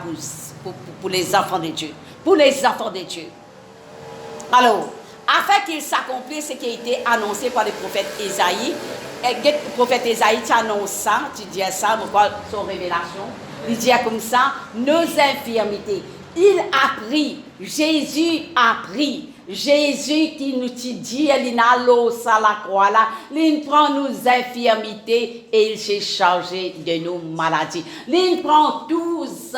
pour les enfants de Dieu. Pour les enfants de Dieu. Alors, afin qu'il s'accomplisse ce qui a été annoncé par le prophète Ésaïe, le prophète Ésaïe t'annonce ça, tu dis ça, son révélation, il dit comme ça, nos infirmités. Il a pris, Jésus a pris, Jésus qui nous dit, il a l'eau à la croix là, il prend nos infirmités et il s'est chargé de nos maladies. Il prend tous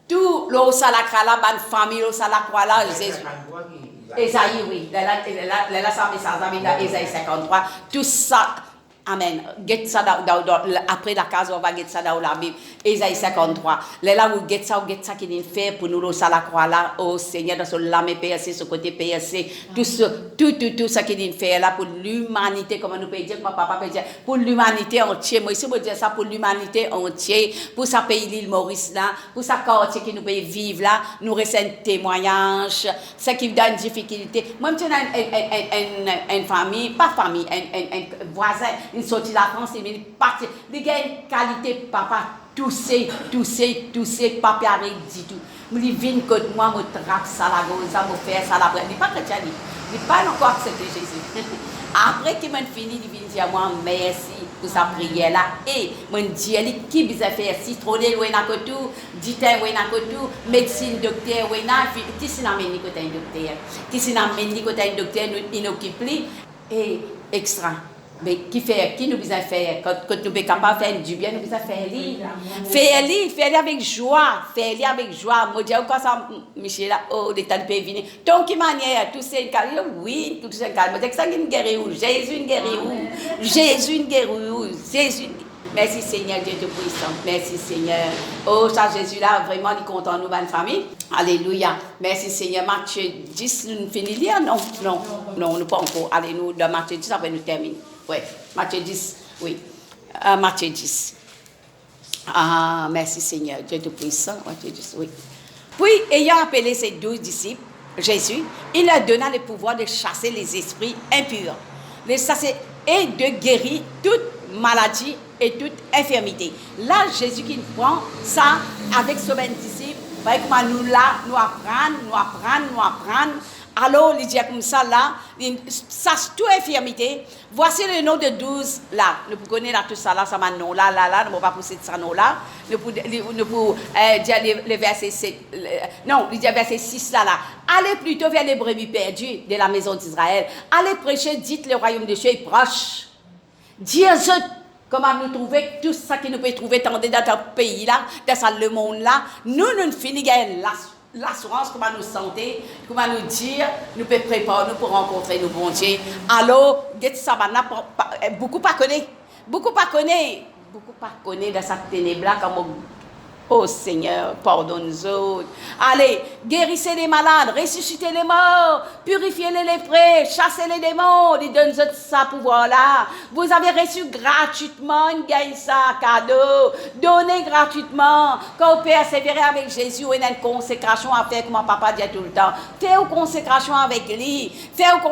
tout l'eau à la croix là, bonne famille, l'eau à la croix là, Jésus. Ésaïe, oui, là, ça met Ésaïe 53, tout ça. Amen. Get ça après la case, on va get ça dans la Bible. Ésaïe 53. Là où get ça qui nous fait pour nous l'eau à la croix là, oh Seigneur, dans ce lame PSC, ce côté PSC, tout ça qui nous fait là pour l'humanité, comment nous peut dire, comment papa peut dire, pour l'humanité entière. Moi, ici, je veux dire ça pour l'humanité entière, pour sa pays, l'île Maurice là, pour sa quartier qui nous peut vivre là, nous recevons un témoignage, ça qui donne difficulté. Moi, je suis une famille, pas famille, un voisin. Il sortit de la France, il est parti. Il a une qualité, papa, tousser, papa arrête du tout. Il vient contre moi, me traque ça la gauche, me fait ça la brève. Il n'est pas chrétien, il n'est pas encore accepté Jésus. Après qu'il m'a fini, il vient dire à moi, merci pour sa prière là. Et il dit, qui vous a fait citronner, ou n'a que tout, ditin, ou n'a que tout, médecine, docteur, ou n'a, qui s'en amène côté un docteur, qui s'en amène côté un docteur, il n'occupe plus, et extra. Mais qui nous besoin faire quand nous sommes capables de faire du bien, nous besoin faire faire avec joie, moi dis quoi ça Michel là oh des tas de pays venir donc qui manière tout c'est calme oui tout c'est calme c'est ça qui guérit où Jésus merci Seigneur Dieu de puissant merci Seigneur oh ça Jésus là vraiment il est content nous bonne famille alléluia merci Seigneur Matthieu 10 nous finit lire non nous pas encore allez nous dans Matthieu 10 après nous terminer. Oui, Matthieu 10, oui. Matthieu 10. Ah, merci Seigneur, Dieu de puissant, Matthieu 10, oui. Puis, ayant appelé ses 12 disciples, Jésus, il leur donna le pouvoir de chasser les esprits impurs, et de guérir toute maladie et toute infirmité. Là, Jésus qui prend ça avec ses 20 disciples, avec moi, nous apprendre. Alors, il dit comme ça là, ça toute infirmité. Voici le nom de 12 là. Nous connaissons là tout ça là, ça m'a nom là, nous ne pouvons pas pousser de ça nom là. Nous pouvons dire le verset 7, non, il dit verset 6 là. Allez plutôt vers les brebis perdues de la maison d'Israël. Allez prêcher, dites le royaume de Dieu est proche. Dites-le. Comment nous trouver tout ça que nous pouvons trouver dans notre pays là, dans le monde là. Nous finissons l'assurance, comment nous sentir, comment nous dire, nous pouvons préparer nous pour rencontrer nos bons dieux. Alors, beaucoup pas connaît dans cette ténèbre là comme oh Seigneur, pardonne-nous. Allez, guérissez les malades, ressuscitez les morts, purifiez les lépreux, chassez les démons, ils donnent ça pouvoir-là. Vous avez reçu gratuitement une gagne ça, cadeau. Donnez gratuitement. Quand vous persévérez avec Jésus, vous avez une consécration à faire, comme papa dit tout le temps. Faites une consécration avec lui. Faites une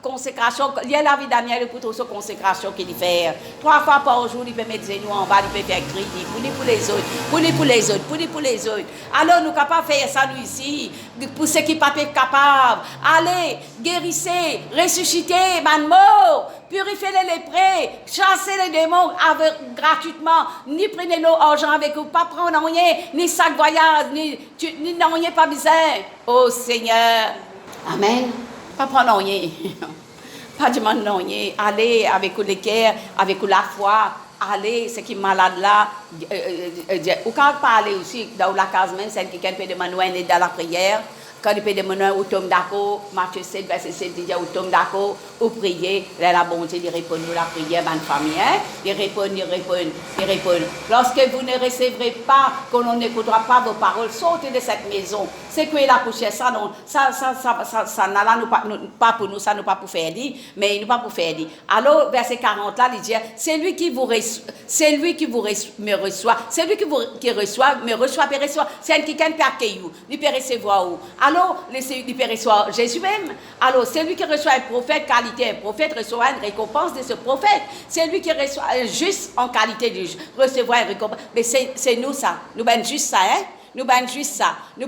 consécration. Il y a la vie Daniel pour toute cette consécration qu'il fait. 3 fois par jour, il peut mettre les genoux en bas, il peut faire crier. Pour les autres, pour les les autres, pour les autres. Alors, nous sommes capables de faire ça, nous, ici, pour ceux qui ne sont pas capables. Allez, guérissez, ressuscitez, man mort, purifiez les lépreux, chassez les démons gratuitement, ni prenez nos argent avec vous, pas prendre rien, ni sac voyage, ni rien, pas besoin. Oh Seigneur, Amen. Pas prendre rien. Pas demander rien. Allez avec le cœur, avec la foi. Allez, ceux qui sont malades là. Ou quand on parle aussi dans la case même, celle qui peut demander dans la prière. Quand il peut demander au tombe d'accord, Matthieu 7, verset 7, dit au tombe d'accord, ou prier, la bonté, il répond à la prière, ma famille, hein? Il répond. Lorsque vous ne recevrez pas, qu'on n'écoutera pas vos paroles, sortez de cette maison. C'est que la poussière, ça, non, ça, là, pas pour nous, ça, nous pas pour faire dire, mais nous pas pour faire dire. Alors, verset 40 là, il dit, c'est lui qui me reçoit, c'est lui qui reçoit, me reçoit, peut recevoir. C'est qui peut accueillir, il peut recevoir où? Alors, il peut recevoir Jésus même. Alors, c'est lui qui reçoit un prophète qualité. Un prophète reçoit une récompense de ce prophète. C'est lui qui reçoit juste en qualité de recevoir une récompense. Mais c'est nous ça. Nous ben juste ça, hein? Nous ben juste ça. Nous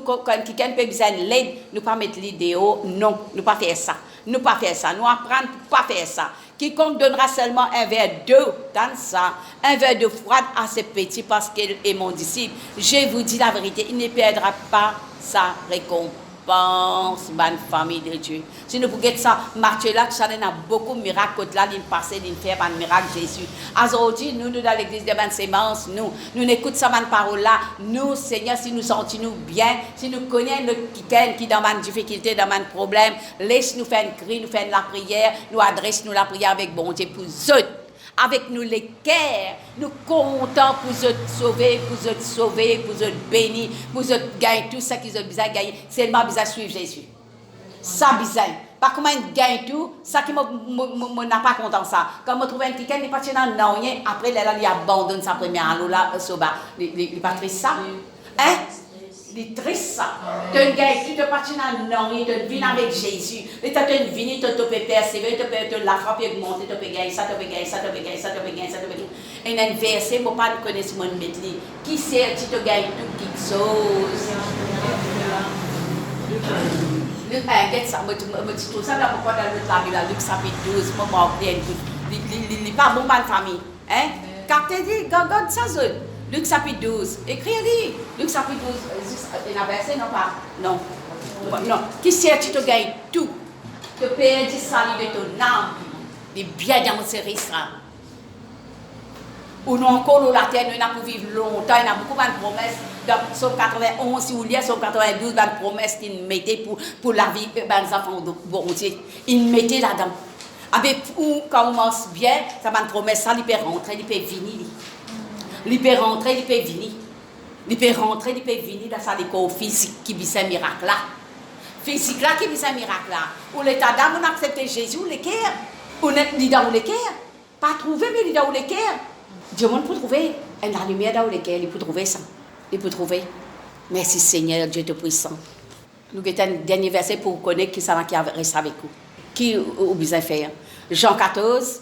quand quelqu'un peut besoin de l'aide, nous pas mettre l'idéal. Non, nous pas faire ça. Nous pas faire ça. Nous apprendre pas faire ça. Quiconque donnera seulement un verre d'eau dans ça, un verre d'eau froide à ce petit parce qu'il est mon disciple, je vous dis la vérité, il ne perdra pas sa récompense, bonne famille de Dieu. Si nous pouvons ça, Matthieu là, ça a beaucoup de miracles, là, il passe, il fait un miracle Jésus. Aujourd'hui, nous dans l'église de bonne sémence, nous écoutons ça, bonne parole là, nous, Seigneur, si nous sentons bien, si nous connaissons quelqu'un qui est dans une difficulté, dans un problème, laisse-nous faire un cri, nous faire la prière, nous adresse-nous la prière avec bon Dieu pour eux. Avec nous les cœurs, nous comptons pour vous sauver, pour vous bénir, pour vous gagner tout ce qu'ils ont besoin de gagner. Seulement besoin de suivre Jésus. Ça besoin. Pas comment ils gagnent tout, ça qui n'a pas content ça. Quand je trouve un quelqu'un, il n'est pas dans rien, après il abandonne sa première année là, il n'est pas triste ça. Hein? Il est triste ça. Tu es tu te partis dans non, tu viens avec Jésus. Tu te viens, tu peux persévérer, tu peux la frapper, monter, tu peux gagner ça, tu peux gagner ça, tu peux gagner ça, tu peux gagner ça, tu peux gagner. Et un verset, je ne peux pas connaître mon métier. Qui sait, tu te gagnes tout quelque chose. Regarde ça, je trouve ça là pourquoi dans la Bible, Luc chapitre 12, je m'en rappelle, il n'est pas bon dans la famille. Hein? Car tu dis, regarde ça, Luc chapitre 12, écris-le. Luc chapitre 12, il y a un verset, non pas? Non. Qui sait, tu te gagnes tout. Tu perds du salut de ton âme. Les biens dans ce risque. Ou non, encore la terre, nous avons vivre longtemps, il y a beaucoup de promesses. Dans Somme 91, si vous lisez Somme 92, il y a une promesse qu'il mettait pour la vie des enfants de bon Dieu. Il mettait là-dedans. Avec quand on mange bien, ça va une promesse, ça, il peut rentrer, il peut venir. Il peut rentrer, il peut venir. Il peut rentrer, il peut venir dans sa décor physique qui vit un miracle là. Physique là qui vit un miracle là. Où l'état d'âme, on accepte Jésus, le cœur. On est dans le cœur. Pas trouvé, mais il est dans le cœur. Dieu peut trouver la lumière dans le cœur, il peut trouver ça. Il peut trouver. Merci Seigneur, Dieu te puissant. Nous avons un dernier verset pour connaître qui ça qui reste avec vous. Qui vous besoin faire? Jean 14,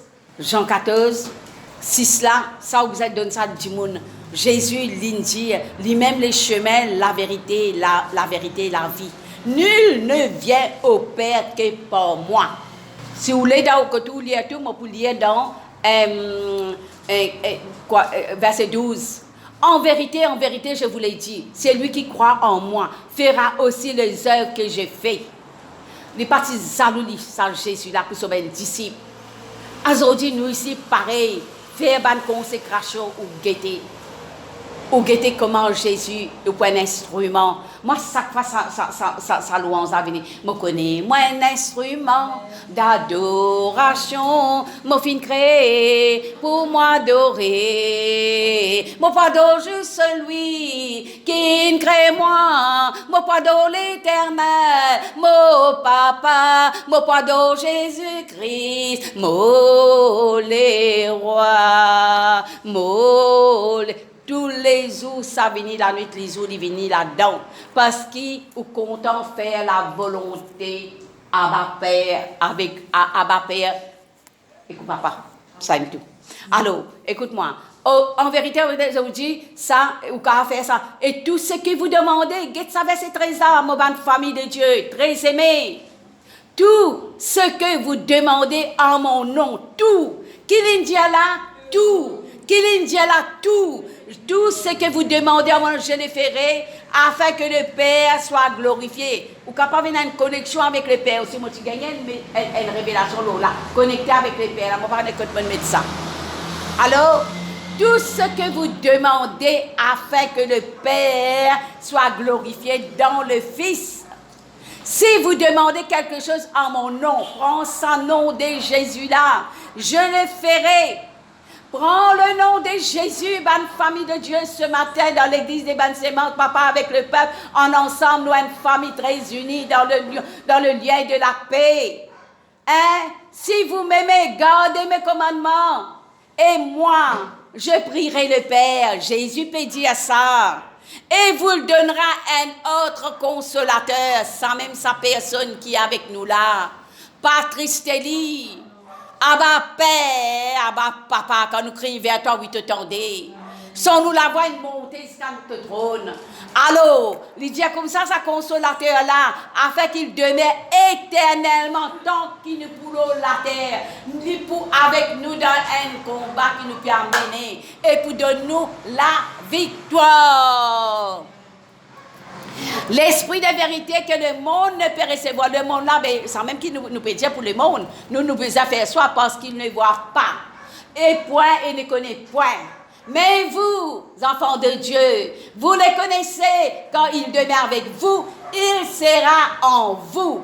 6 là, ça vous besoin donner ça du monde. Jésus dit, lui-même les chemins, la vérité, la vérité, la vie. Nul ne vient au Père que par moi. Si vous voulez dans le tout lire tout, moi pour lire dans verset 12. En vérité, je vous l'ai dit, celui qui croit en moi fera aussi les œuvres que j'ai faites. Les partis saluent ça Jésus là pour sauver un disciple. Aujourd'hui, nous ici, pareil, faire une consécration ou guetter. Ou guetter comment Jésus est un instrument. Moi, chaque fois, ça louange à venir. Je connais, moi, un instrument d'adoration. Mon fin créé pour moi adorer. Mon pardon, juste celui qui crée moi. Mon pardon, l'éternel. Mon papa. Mon pardon, Jésus-Christ. Mon les rois. Mon les... Tous les jours, ça vient la nuit, les jours, il vient là-dedans. Parce qu'ils sont contents de faire la volonté à Père, avec Abba Père. Écoute, papa, ça aime tout. Alors, écoute-moi. En vérité, je vous dis, ça, ou qu'à faire ça. Et tout ce que vous demandez, guette ça, verset 13 ans, ma bonne famille de Dieu, très aimée. Tout ce que vous demandez en mon nom, tout. Qu'il y a là, tout. Qu'il y a là, tout. Tout ce que vous demandez en mon nom, je le ferai, afin que le Père soit glorifié. Ou capable d'avoir une connexion avec le Père aussi. Moi, tu gagnes une révélation là, connectée avec le Père. Là, moi, je ne peux pas mettre ça. Alors, tout ce que vous demandez afin que le Père soit glorifié dans le Fils. Si vous demandez quelque chose en mon nom, prends ce nom de Jésus-là, je le ferai. Prends le nom de Jésus, bonne famille de Dieu, ce matin dans l'église des bonnes sémences, papa, avec le peuple, en ensemble, nous, une famille très unie dans le lien de la paix. Hein? Si vous m'aimez, gardez mes commandements. Et moi, je prierai le Père. Jésus peut dire ça. Et vous le donnera un autre consolateur, sans même sa personne qui est avec nous là. Patrice Telly. Abba Père, Abba Papa, quand nous crions vers toi, oui, te tendez. Sans nous la voix, une montée jusqu'à notre trône. Alors, il dit comme ça, sa consolateur là, afin qu'il demeure éternellement tant qu'il nous pour la terre, ni pour avec nous dans un combat qui nous peut amener, et pour donner nous la victoire. L'esprit de vérité que le monde ne peut recevoir. Le monde là, mais sans même qu'il nous peut dire pour le monde, nous pouvons faire soi parce qu'il ne voit pas. Et point, et ne connaît point. Mais vous, enfants de Dieu, vous le connaissez quand il demeure avec vous, il sera en vous.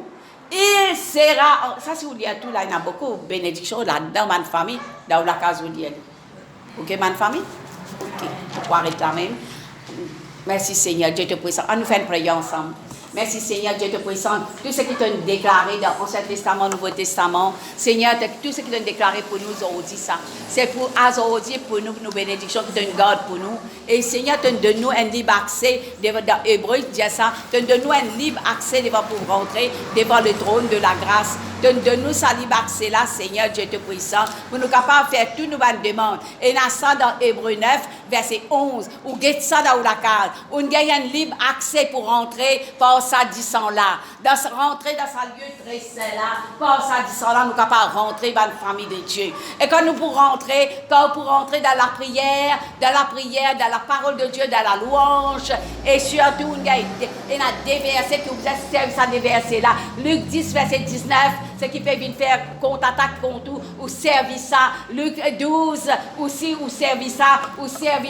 Il sera, ça si vous lisez tout là, il y a beaucoup de bénédictions là dans ma famille, dans la case où vous lisez. Ok, ma famille? Ok, pour arrêter là même. Merci Seigneur, Dieu te puissant. On nous fait une prière ensemble. Merci Seigneur, Dieu te puissant. Tout ce qui t'a déclaré dans l'Ancien Testament, Nouveau Testament. Seigneur, tout ce qui t'a déclaré pour nous aujourd'hui, ça. C'est pour aujourd'hui, pour nous, nos bénédictions que tu gardes pour nous. Et Seigneur, tu donnes nous un libre accès, dans Hébreu, dit ça, tu donnes nous un libre accès pour rentrer devant le trône de la grâce. Donne-nous sa libre accès là, Seigneur, Dieu te puissant, pour nous capables de faire toutes nos demandes. Et dans ça, dans Hébreu 9, verset 11, ou get ça dans la case, on gagne un libre accès pour rentrer par sa disant là, rentrer dans sa lieu très saint là, par sa disant là, nous sommes capables de rentrer dans la famille de Dieu. Et quand nous pour rentrer dans la prière, dans la parole de Dieu, dans la louange, et surtout, il y a des versets que vous avez servi ça, des versets là. Luc 10, verset 19, ce qui fait venir faire contre-attaque contre tout, ou servir ça. Luc 12, aussi, ou servir ça, ou servir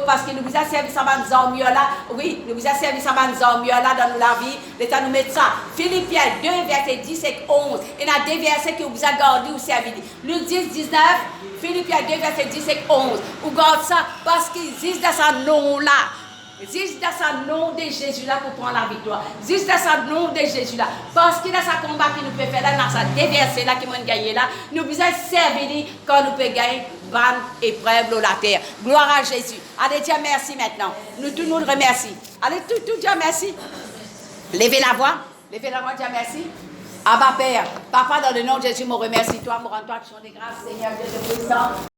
parce que nous vous avons servi ça, dans là. Oui, nous vous avons servi ça, dans là, dans la vie. L'État nous met ça. Philippiens 2, verset 10 et 11. Il y a des versets que vous avez gardés ou servi. Luc 10, 19, Philippiens 2, verset 10 et 11. Ou garde ça parce qu'ils disent dans ce nom-là. Juste dans ce nom de Jésus-là pour prendre la victoire. Juste dans ce nom de Jésus-là. Parce qu'il y a ce combat qui nous peut faire là, dans ce déversé-là qui nous gagner là, nous pouvons servir quand nous pouvons gagner bonne épreuve de la terre. Gloire à Jésus. Allez, Dieu merci maintenant. Nous tous nous le remercions. Allez, tout Dieu merci. Levez la voix, Dieu merci. Abba Père, Papa, dans le nom de Jésus, me remercie toi, me rends toi action de grâce, Seigneur, Dieu de puissant.